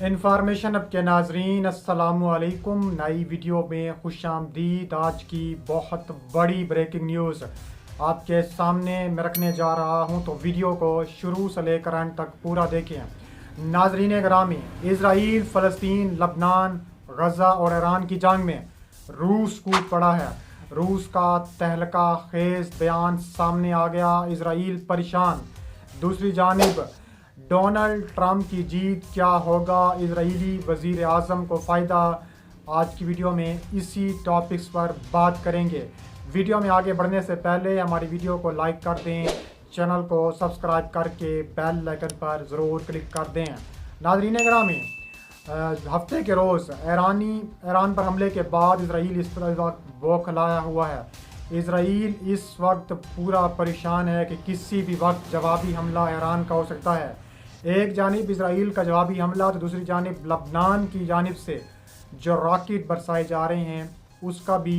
Information اب کے ناظرین السلام علیکم، نئی ویڈیو میں خوش آمدید۔ آج کی بہت بڑی بریکنگ نیوز آپ کے سامنے میں رکھنے جا رہا ہوں، تو ویڈیو کو شروع سے لے کر اینڈ تک پورا دیکھیں۔ ناظرین گرامی، اسرائیل، فلسطین، لبنان، غزہ اور ایران کی جنگ میں روس کود پڑا ہے۔ روس کا تہلکہ خیز بیان سامنے آ گیا، اسرائیل پریشان۔ دوسری جانب ڈونلڈ ٹرمپ کی جیت، کیا ہوگا اسرائیلی وزیر اعظم کو فائدہ؟ آج کی ویڈیو میں اسی ٹاپکس پر بات کریں گے۔ ویڈیو میں آگے بڑھنے سے پہلے ہماری ویڈیو کو لائک کر دیں، چینل کو سبسکرائب کر کے بیل آئیکن پر ضرور کلک کر دیں۔ ناظرین گرامی، ہفتے کے روز ایران پر حملے کے بعد اسرائیل اس وقت بوکھلایا ہوا ہے۔ اسرائیل اس وقت پورا پریشان ہے کہ کسی بھی وقت جوابی حملہ ایران کا ہو سکتا ہے۔ ایک جانب اسرائیل کا جوابی حملہ تو دوسری جانب لبنان کی جانب سے جو راکٹ برسائے جا رہے ہیں اس کا بھی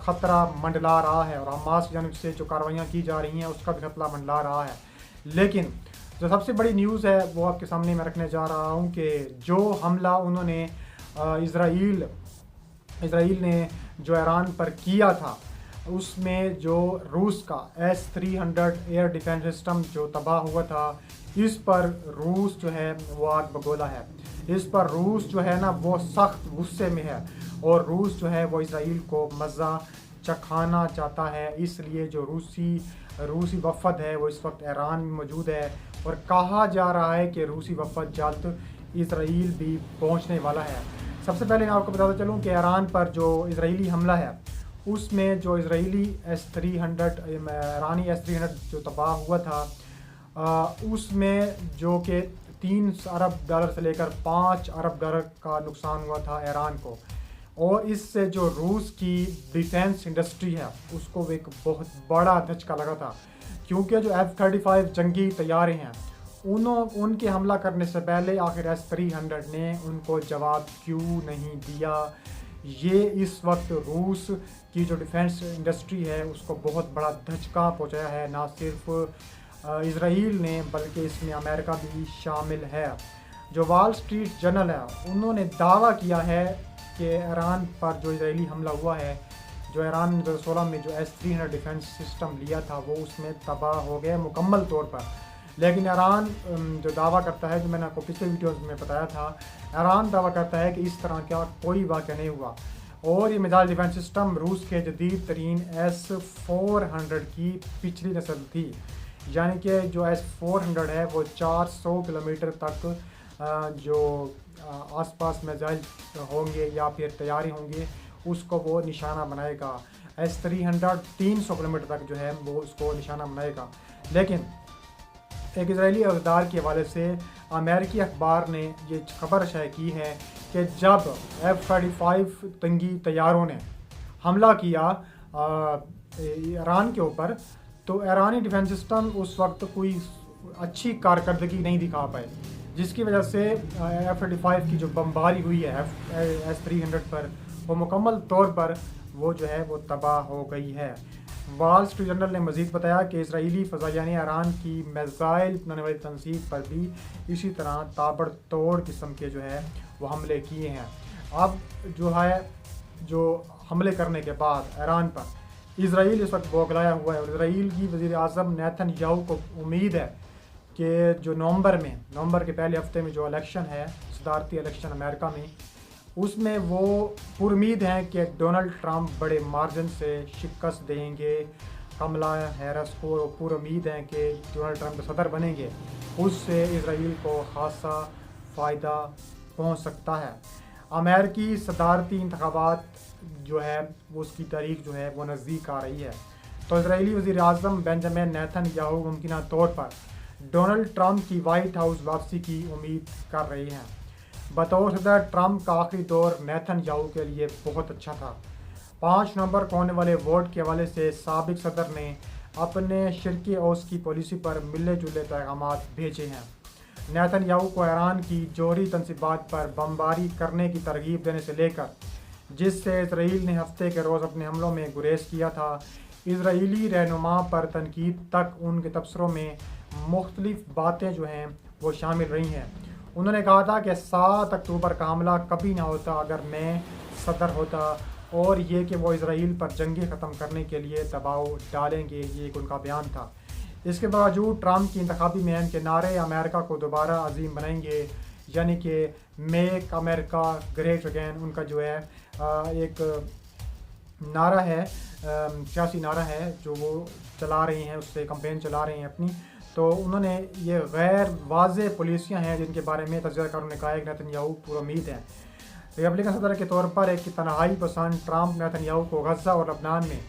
خطرہ منڈلا رہا ہے، اور حماس کی جانب سے جو کارروائیاں کی جا رہی ہیں اس کا بھی خطرہ منڈلا رہا ہے۔ لیکن جو سب سے بڑی نیوز ہے وہ آپ کے سامنے میں رکھنے جا رہا ہوں کہ جو حملہ انہوں نے اسرائیل نے جو ایران پر کیا تھا، اس میں جو روس کا S-300 ایئر ڈیفینس سسٹم جو تباہ ہوا تھا، اس پر روس جو ہے وہ آگ بگولا ہے۔ اس پر روس جو ہے نا وہ سخت غصے میں ہے، اور روس جو ہے وہ اسرائیل کو مزہ چکھانا چاہتا ہے۔ اس لیے جو روسی وفد ہے وہ اس وقت ایران میں موجود ہے، اور کہا جا رہا ہے کہ روسی وفد جلد اسرائیل بھی پہنچنے والا ہے۔ سب سے پہلے میں آپ کو بتاتا چلوں کہ ایران پر جو اسرائیلی حملہ ہے اس میں جو اسرائیلی ایرانی S-300 جو تباہ ہوا تھا، اس میں جو کہ $3 ارب سے لے کر $5 ارب کا نقصان ہوا تھا ایران کو، اور اس سے جو روس کی ڈیفینس انڈسٹری ہے اس کو ایک بہت بڑا دھچکا لگا تھا، کیونکہ جو F-35 جنگی طیارے ہیں ان کے حملہ کرنے سے پہلے آخر S-300 نے ان کو جواب کیوں نہیں دیا۔ یہ اس وقت روس کی جو ڈیفینس انڈسٹری ہے اس کو بہت بڑا دھچکا پہنچایا ہے۔ نہ صرف اسرائیل نے بلکہ اس میں امریکہ بھی شامل ہے۔ جو وال اسٹریٹ جرنل ہے انہوں نے دعویٰ کیا ہے کہ ایران پر جو اسرائیلی حملہ ہوا ہے، جو ایران نے 2016 میں جو S-300 ڈیفینس سسٹم لیا تھا وہ اس میں تباہ ہو گئے مکمل طور پر۔ لیکن ایران جو دعویٰ کرتا ہے، جو میں نے آپ کو پچھلے ویڈیوز میں بتایا تھا، ایران دعویٰ کرتا ہے کہ اس طرح کا کوئی واقعہ نہیں ہوا، اور یہ میزائل ڈیفینس سسٹم روس کے جدید ترین S-400 کی پچھلی نسل تھی، یعنی کہ جو S-400 ہے وہ 400 کلومیٹر تک جو آس پاس میزائل ہوں گے یا پھر تیاری ہوں گے اس کو وہ نشانہ بنائے گا۔ S-300 300 کلومیٹر تک جو ہے وہ اس کو نشانہ بنائے گا۔ لیکن ایک اسرائیلی عہدیدار کے حوالے سے امریکی اخبار نے یہ خبر شائع کی ہے کہ جب F-35 جنگی طیاروں نے حملہ کیا ایران کے اوپر، تو ایرانی ڈیفینس سسٹم اس وقت کوئی اچھی کارکردگی نہیں دکھا پائے، جس کی وجہ سے F-35 کی جو بمباری ہوئی ہے S-300 پر، وہ مکمل طور پر وہ جو ہے وہ تباہ ہو گئی ہے۔ وال اسٹریٹ جرنل نے مزید بتایا کہ اسرائیلی فضائیہ نے ایران کی میزائل بنانے والی تنصیب پر بھی اسی طرح تابڑ توڑ قسم کے جو ہے وہ حملے کیے ہیں۔ اب جو حملے کرنے کے بعد ایران پر اسرائیل اس وقت بوکھلایا ہوا ہے، اور اسرائیل کی وزیر اعظم نیتن یاہو کو امید ہے کہ جو نومبر کے پہلے ہفتے میں جو الیکشن ہے، صدارتی الیکشن امریکہ میں، اس میں وہ پر امید ہیں کہ ڈونلڈ ٹرمپ بڑے مارجن سے شکست دیں گے کملا ہیرس کو۔ پر امید ہیں کہ ڈونلڈ ٹرمپ صدر بنیں گے، اس سے اسرائیل کو خاصا فائدہ پہنچ سکتا ہے۔ امریکی صدارتی انتخابات جو ہے وہ اس کی تاریخ جو ہے وہ نزدیک آ رہی ہے، تو اسرائیلی وزیر اعظم بنجامن نیتن یاہو ممکنہ طور پر ڈونلڈ ٹرمپ کی وائٹ ہاؤس واپسی کی امید کر رہے ہیں۔ بطور صدر ٹرمپ کا آخری دور نیتن یاہو کے لیے بہت اچھا تھا۔ 5 نومبر کو ہونے والے ووٹ کے حوالے سے سابق صدر نے اپنے شرق اوسط کی پالیسی پر ملے جلے پیغامات بھیجے ہیں۔ نیتن یاہو کو ایران کی جوہری تنصیبات پر بمباری کرنے کی ترغیب دینے سے لے کر جس سے اسرائیل نے ہفتے کے روز اپنے حملوں میں گریز کیا تھا، اسرائیلی رہنما پر تنقید تک، ان کے تبصروں میں مختلف باتیں جو ہیں وہ شامل رہی ہیں۔ انہوں نے کہا تھا کہ 7 اکتوبر کا حملہ کبھی نہ ہوتا اگر میں صدر ہوتا، اور یہ کہ وہ اسرائیل پر جنگیں ختم کرنے کے لیے دباؤ ڈالیں گے، یہ ایک ان کا بیان تھا۔ اس کے باوجود ٹرمپ کی انتخابی مہم کے نعرے امریکہ کو دوبارہ عظیم بنائیں گے، یعنی کہ میک امریکہ گریٹ اگین، ان کا جو ہے ایک نعرہ ہے، سیاسی نعرہ ہے جو وہ چلا رہے ہیں، اس سے کمپین چلا رہے ہیں اپنی۔ تو انہوں نے یہ غیر واضح پالیسیاں ہیں جن کے بارے میں تجزیہ کاروں نے کہا ہے کہ نیتن یاہو پر امید ہے۔ ریپبلکن صدر کے طور پر ایک تنہائی پسند ٹرمپ نیتن یاہو کو غزہ اور لبنان میں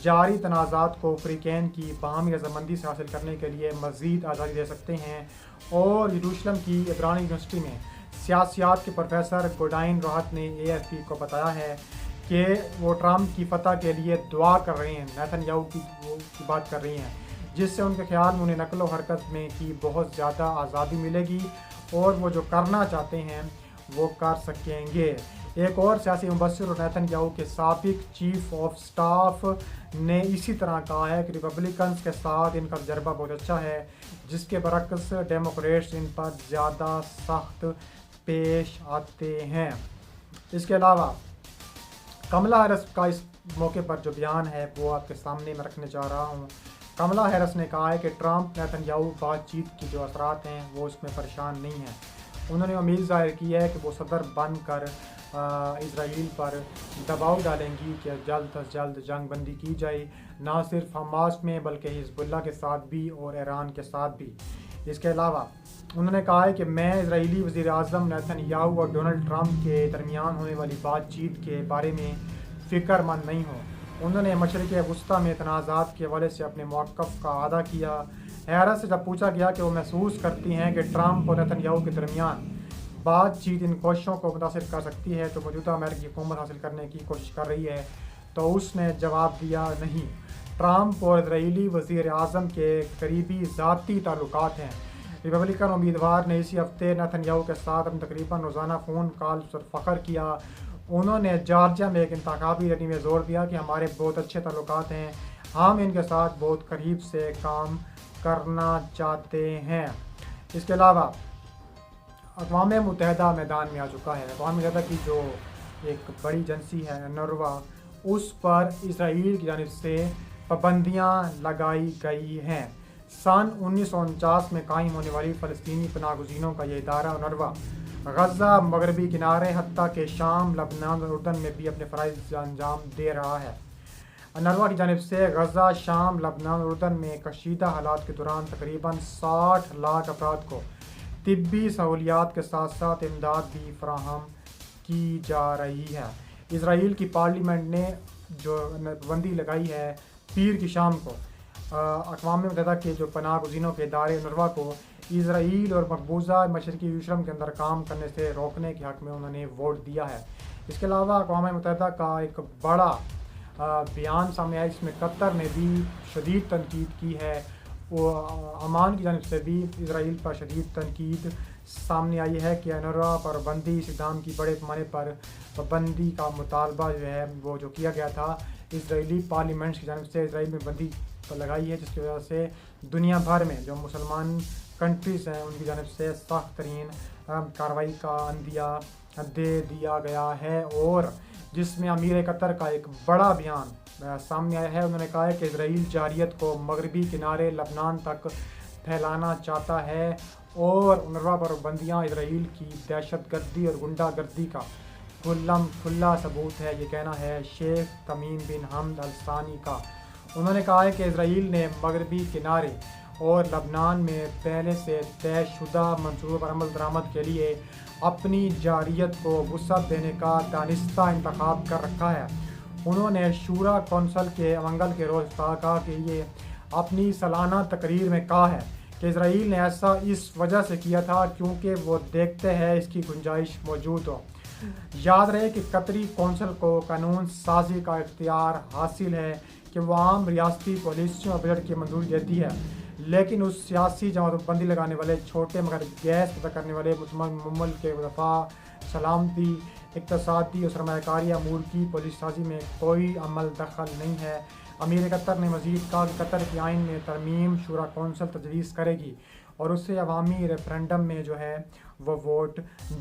جاری تنازعات کو فریقین کی باہمی رضامندی سے حاصل کرنے کے لیے مزید آزادی دے سکتے ہیں، اور یروشلم کی عبرانی یونیورسٹی میں سیاسیات کے پروفیسر گوڈائن راحت نے AFP کو بتایا ہے کہ وہ ٹرمپ کی فتح کے لیے دعا کر رہے ہیں، نیتن یاہو کی بات کر رہی ہیں، جس سے ان کے خیال میں انہیں نقل و حرکت میں کی بہت زیادہ آزادی ملے گی اور وہ جو کرنا چاہتے ہیں وہ کر سکیں گے۔ ایک اور سیاسی مبصر اور نیتن یاہو کے سابق چیف آف سٹاف نے اسی طرح کہا ہے کہ ریپبلکنز کے ساتھ ان کا تجربہ بہت اچھا ہے، جس کے برعکس ڈیموکریٹس ان پر زیادہ سخت پیش آتے ہیں۔ اس کے علاوہ کملا ہیرس کا اس موقع پر جو بیان ہے وہ آپ کے سامنے میں رکھنے جا رہا ہوں۔ کملا ہیرس نے کہا ہے کہ ٹرمپ نیتن یاہو بات چیت کی جو اثرات ہیں وہ اس میں پریشان نہیں ہیں۔ انہوں نے امید ظاہر کی ہے کہ وہ صدر بن کر اسرائیل پر دباؤ ڈالیں گی کہ جلد از جلد جنگ بندی کی جائے، نہ صرف حماس میں بلکہ حزب اللہ کے ساتھ بھی اور ایران کے ساتھ بھی۔ اس کے علاوہ انہوں نے کہا ہے کہ میں اسرائیلی وزیر اعظم نیتن یاہو اور ڈونلڈ ٹرمپ کے درمیان ہونے والی بات چیت کے بارے میں فکر مند نہیں ہوں۔ انہوں نے مشرق وسطیٰ میں تنازعات کے حوالے سے اپنے موقف کا اعادہ کیا۔ ہیرس سے جب پوچھا گیا کہ وہ محسوس کرتی ہیں کہ ٹرمپ اور نیتن یاہو کے درمیان بات چیت ان کوششوں کو متاثر کر سکتی ہے تو موجودہ امریکی حکومت حاصل کرنے کی کوشش کر رہی ہے، تو اس نے جواب دیا نہیں۔ ٹرمپ اور اسرائیلی وزیر اعظم کے قریبی ذاتی تعلقات ہیں۔ ریپبلکن امیدوار نے اسی ہفتے نیتن یاہو کے ساتھ اپنے تقریباً روزانہ فون کال پر فخر کیا۔ انہوں نے جارجیا میں ایک انتخابی ریلی میں زور دیا کہ ہمارے بہت اچھے تعلقات ہیں، ہم ان کے ساتھ بہت قریب سے کام کرنا چاہتے ہیں۔ اس کے علاوہ اقوام متحدہ میدان میں آ چکا ہے۔ اقوام متحدہ کی جو ایک بڑی ایجنسی ہے UNRWA، اس پر اسرائیل کی جانب سے پابندیاں لگائی گئی ہیں۔ سن 1949 میں قائم ہونے والی فلسطینی پناہ گزینوں کا یہ ادارہ UNRWA غزہ، مغربی کنارے، حتیٰ کہ شام، لبنان اور اردن میں بھی اپنے فرائض انجام دے رہا ہے۔ UNRWA کی جانب سے غزہ، شام، لبنان اور اردن میں کشیدہ حالات کے دوران تقریباً 60 لاکھ افراد کو طبی سہولیات کے ساتھ ساتھ امداد بھی فراہم کی جا رہی ہے۔ اسرائیل کی پارلیمنٹ نے جو پابندی لگائی ہے پیر کی شام کو، اقوام متحدہ کے جو پناہ گزینوں کے ادارے UNRWA کو اسرائیل اور مقبوضہ مشرقی یروشلم کے اندر کام کرنے سے روکنے کے حق میں انہوں نے ووٹ دیا ہے۔ اس کے علاوہ اقوام متحدہ کا ایک بڑا بیان سامنے آیا، اس میں قطر نے بھی شدید تنقید کی ہے، وہ عمان کی جانب سے بھی اسرائیل پر شدید تنقید سامنے آئی ہے کہ UNRWA پر پابندی، اس اقدام کی بڑے پیمانے پر پابندی کا مطالبہ جو ہے وہ جو کیا گیا تھا اسرائیلی پارلیمنٹ کی جانب سے اسرائیل میں پابندی لگائی ہے، جس کی وجہ سے دنیا بھر میں جو مسلمان کنٹریز ہیں ان کی جانب سے سخت ترین کارروائی کا عندیہ دے دیا گیا ہے، اور جس میں امیر قطر کا ایک بڑا بیان سامنے آیا ہے۔ انہوں نے کہا ہے کہ اسرائیل جارحیت کو مغربی کنارے لبنان تک پھیلانا چاہتا ہے، اور UNRWA پر پابندیاں اسرائیل کی دہشت گردی اور غنڈہ گردی کا کھلا ثبوت ہے، یہ کہنا ہے شیخ تمیم بن حمد الثانی کا۔ انہوں نے کہا ہے کہ اسرائیل نے مغربی کنارے اور لبنان میں پہلے سے طے شدہ منصوبوں پر عمل درآمد کے لیے اپنی جارحیت کو وسعت دینے کا دانستہ انتخاب کر رکھا ہے۔ انہوں نے شورا کونسل کے منگل کے روز کہا کہ یہ اپنی سالانہ تقریر میں کہا ہے کہ اسرائیل نے ایسا اس وجہ سے کیا تھا کیونکہ وہ دیکھتے ہیں اس کی گنجائش موجود ہو۔ یاد رہے کہ قطری کونسل کو قانون سازی کا اختیار حاصل ہے کہ وہ عام ریاستی پالیسیوں اور بجٹ کی منظوری دیتی ہے، لیکن اس سیاسی جماعت پر پابندی لگانے والے چھوٹے مگر گیس پیدا کرنے والے ممالک کے دفاع، سلامتی، اقتصادی اور سرمایہ کاری امور کی پالیسی سازی میں کوئی عمل دخل نہیں ہے۔ امیر قطر نے مزید کہا کہ قطر کے آئین میں ترمیم شورا کونسل تجویز کرے گی اور اسے عوامی ریفرینڈم میں جو ہے وہ ووٹ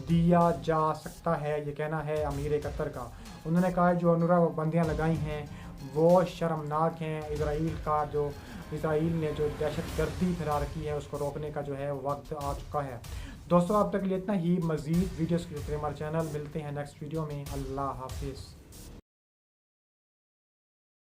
دیا جا سکتا ہے، یہ کہنا ہے امیر قطر کا۔ انہوں نے کہا جو انہوں نے پابندیاں لگائی ہیں وہ شرمناک ہیں، اسرائیل نے جو دہشت گردی پھیلا رکھی ہے اس کو روکنے کا جو ہے وقت آ چکا ہے۔ دوستوں اب تک اتنا ہی، مزید ویڈیوز کے لیے ہمارے چینل، ملتے ہیں نیکسٹ ویڈیو میں، اللہ حافظ۔